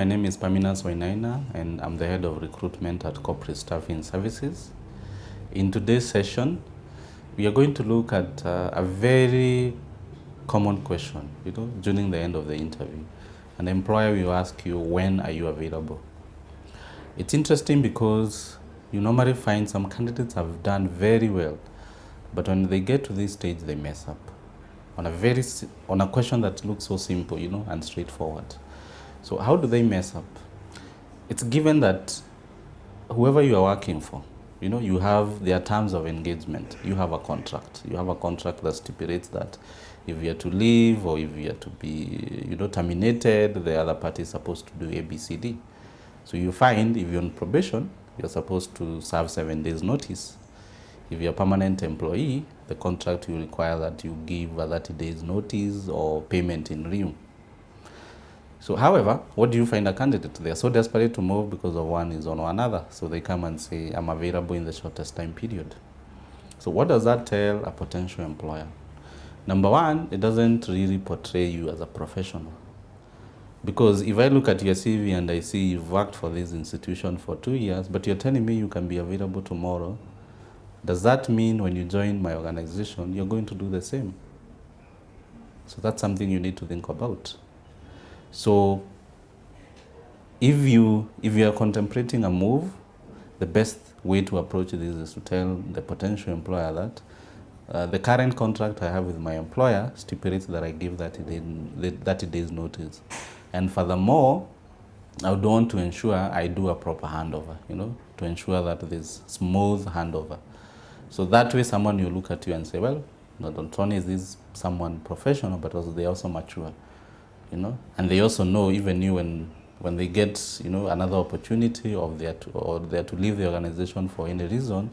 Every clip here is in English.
My name is Paminas Wainaina, and I'm the head of recruitment at Corporate Staffing Services. In today's session, we are going to look at a very common question, during the end of the interview. An employer will ask you, when are you available? It's interesting because you normally find some candidates have done very well, but when they get to this stage, they mess up on a question that looks so simple, and straightforward. So how do they mess up? It's given that whoever you are working for, you have their terms of engagement. You have a contract. You have a contract that stipulates that if you are to leave or if you are to be, terminated, the other party is supposed to do A, B, C, D. So you find if you're on probation, you're supposed to serve 7 days notice. If you're a permanent employee, the contract will require that you give a 30 days notice or payment in lieu. So, however, what do you find a candidate? They are so desperate to move because of one is on another. So they come and say, I'm available in the shortest time period. So what does that tell a potential employer? Number one, it doesn't really portray you as a professional. Because if I look at your CV and I see you've worked for this institution for 2 years, but you're telling me you can be available tomorrow, does that mean when you join my organization, you're going to do the same? So that's something you need to think about. So if you are contemplating a move, the best way to approach this is to tell the potential employer that the current contract I have with my employer stipulates that I give 30 days notice. And furthermore, I would want to ensure I do a proper handover, to ensure that there's smooth handover. So that way someone will look at you and say, well, not only is this someone professional, but also they're also mature. And they also know, even you, when they get, another opportunity or they're to leave the organization for any reason,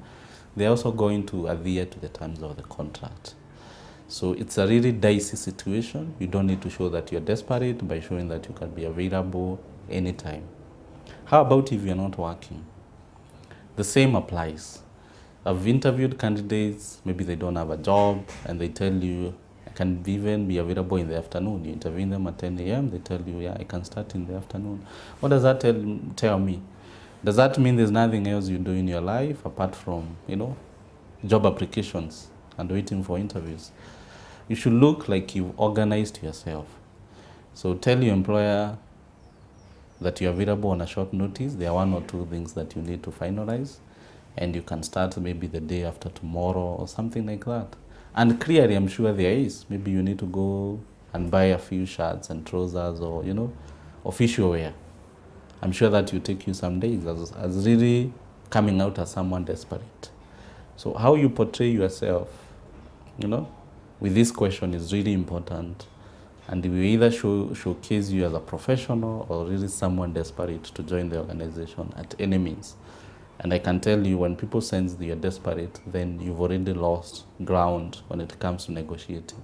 they're also going to adhere to the terms of the contract. So it's a really dicey situation. You don't need to show that you're desperate by showing that you can be available anytime. How about if you're not working? The same applies. I've interviewed candidates, maybe they don't have a job, and they tell you, I can even be available in the afternoon. You interview them at 10 a.m., they tell you, yeah, I can start in the afternoon. What does that tell me? Does that mean there's nothing else you do in your life apart from, job applications and waiting for interviews? You should look like you've organized yourself. So tell your employer that you're available on a short notice. There are 1 or 2 things that you need to finalize, and you can start maybe the day after tomorrow or something like that. And clearly, I'm sure there is. Maybe you need to go and buy a few shirts and trousers or, official wear. I'm sure that will take you some days as really coming out as someone desperate. So how you portray yourself, with this question is really important. And we either showcase you as a professional or really someone desperate to join the organization at any means. And I can tell you, when people sense that you're desperate, then you've already lost ground when it comes to negotiating.